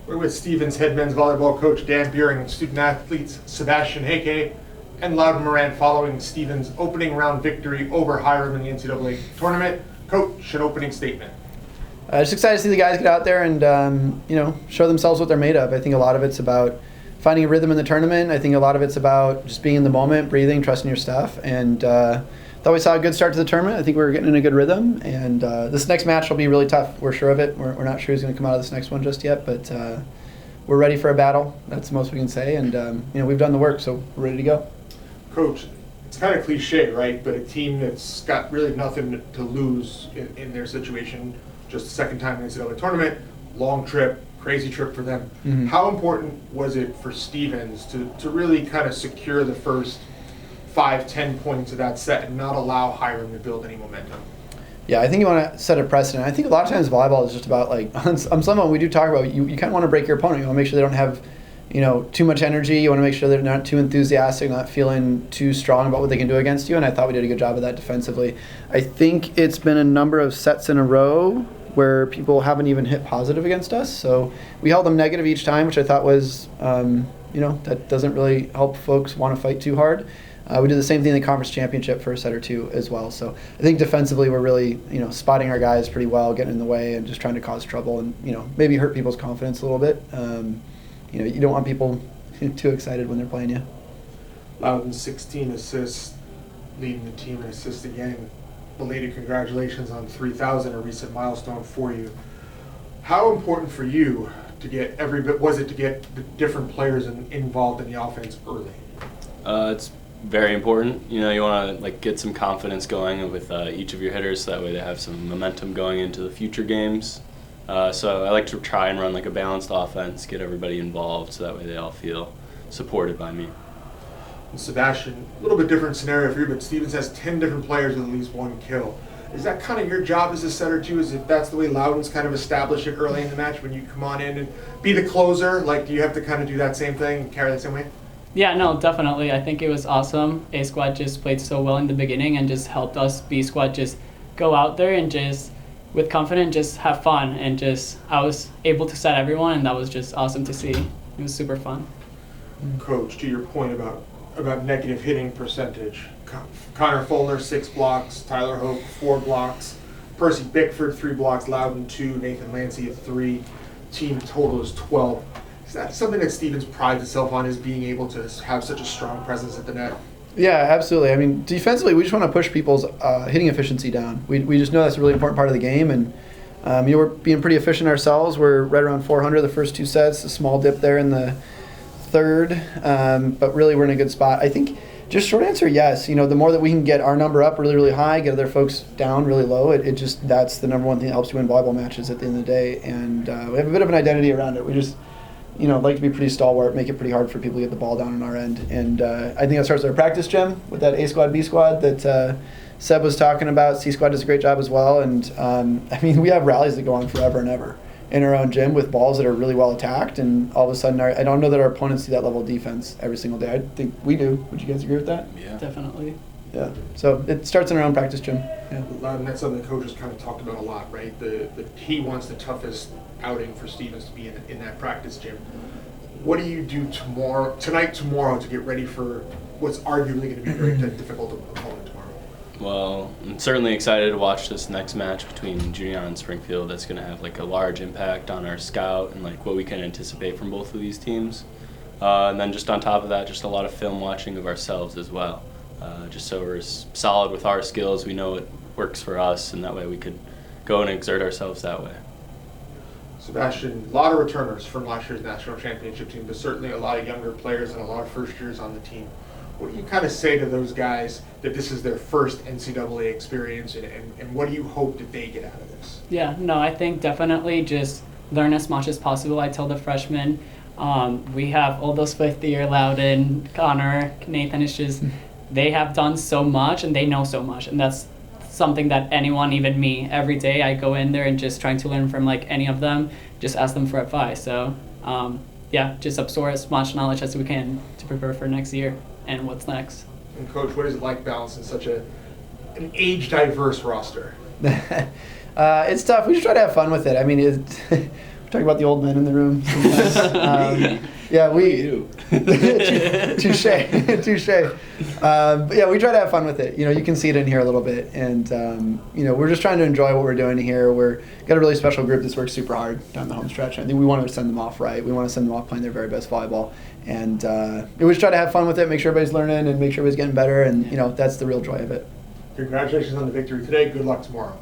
We're with Stevens head men's volleyball coach Dan Buehring and student athletes Sebastian, Huyke, and Louden Moran following Stevens' opening round victory over Hiram in the NCAA Tournament. Coach, an opening statement. Just excited to see the guys get out there and show themselves what they're made of. I think a lot of it's about finding a rhythm in the tournament. I think a lot of it's about just being in the moment, breathing, trusting your stuff. And thought we saw a good start to the tournament. I think we're getting in a good rhythm. And this next match will be really tough. We're sure of it. We're not sure who's going to come out of this next one just yet, but we're ready for a battle. That's the most we can say. And we've done the work, so we're ready to go. Coach, it's kind of cliche, right? But a team that's got really nothing to lose in their situation, just the second time in the NCAA tournament, long trip, crazy trip for them. Mm-hmm. How important was it for Stevens to really kind of secure the first 5-10 points of that set and not allow Hiram to build any momentum? Yeah, I think you want to set a precedent. I think a lot of times volleyball is just about, like, on some level we do talk about, you kind of want to break your opponent. You want to make sure they don't have too much energy. You want to make sure they're not too enthusiastic, not feeling too strong about what they can do against you, and I thought we did a good job of that defensively. I think it's been a number of sets in a row where people haven't even hit positive against us, so we held them negative each time, which I thought was, that doesn't really help folks want to fight too hard. We did the same thing in the conference championship for a set or two as well, so I think defensively we're really, spotting our guys pretty well, getting in the way and just trying to cause trouble and, maybe hurt people's confidence a little bit. You don't want people too excited when they're playing you. Louden, 16 assists, leading the team in assists again. Belated congratulations on 3,000, a recent milestone for you. How important for you to get was it to get the different players involved in the offense early? It's very important. You want to get some confidence going with each of your hitters, so that way they have some momentum going into the future games. So I like to try and run a balanced offense, get everybody involved, so that way they all feel supported by me. And Sebastian, a little bit different scenario for you, but Stevens has 10 different players with at least one kill. Is that kind of your job as a setter too? Is if that's the way Loudon's kind of established it early in the match when you come on in and be the closer? Do you have to kind of do that same thing and carry that same way? Yeah, no, definitely. I think it was awesome. A squad just played so well in the beginning and just helped us B squad just go out there and just with confidence, just have fun, and I was able to set everyone, and that was just awesome to see. It was super fun. Coach, to your point about negative hitting percentage, Connor Fulner 6 blocks, Tyler Hope 4 blocks, Percy Bickford 3 blocks, Loudon 2, Nathan Lancey 3. Team total is 12. Is that something that Stevens prides itself on, is being able to have such a strong presence at the net? Yeah, absolutely. I mean, defensively, we just want to push people's hitting efficiency down. We just know that's a really important part of the game, and we're being pretty efficient ourselves. We're right around 400 the first 2 sets, a small dip there in the third, but really we're in a good spot. I think just short answer, yes. The more that we can get our number up really, really high, get other folks down really low, that's the number one thing that helps you win volleyball matches at the end of the day, and we have a bit of an identity around it. We just like to be pretty stalwart, make it pretty hard for people to get the ball down on our end. And I think that starts with our practice gym with that A squad, B squad that Seb was talking about. C squad does a great job as well. And we have rallies that go on forever and ever in our own gym with balls that are really well attacked. And all of a sudden, I don't know that our opponents do that level of defense every single day. I think we do. Would you guys agree with that? Yeah. Definitely. Yeah. So it starts in our own practice gym. Yeah. And that's something the coaches kind of talked about a lot, right? He wants the toughest outing for Stevens to be in that practice gym. What do you do tomorrow to get ready for what's arguably going to be a very difficult opponent tomorrow? Well, I'm certainly excited to watch this next match between Junior and Springfield. That's going to have a large impact on our scout and what we can anticipate from both of these teams. And then just on top of that, just a lot of film watching of ourselves as well. Just so we're solid with our skills, we know what works for us, and that way we could go and exert ourselves that way. Sebastian, a lot of returners from last year's national championship team, but certainly a lot of younger players and a lot of first years on the team. What do you kind of say to those guys that this is their first NCAA experience, and what do you hope that they get out of this? Yeah, no, I think definitely just learn as much as possible. I tell the freshmen, we have all those fifth year, Louden, Connor, Nathan, it's just, they have done so much and they know so much, and that's something that anyone, even me, every day I go in there and just trying to learn from any of them, just ask them for advice. So just absorb as much knowledge as we can to prepare for next year and what's next. And Coach, what is it like balancing such an age diverse roster? It's tough. We just try to have fun with it. I mean, we Talk about the old men in the room. Yeah, we. Touche. But yeah, we try to have fun with it. You can see it in here a little bit, and we're just trying to enjoy what we're doing here. We're got a really special group that's worked super hard down the home stretch. I think we want to send them off right. We want to send them off playing their very best volleyball, and we just try to have fun with it, make sure everybody's learning, and make sure everybody's getting better, and that's the real joy of it. Congratulations on the victory today. Good luck tomorrow.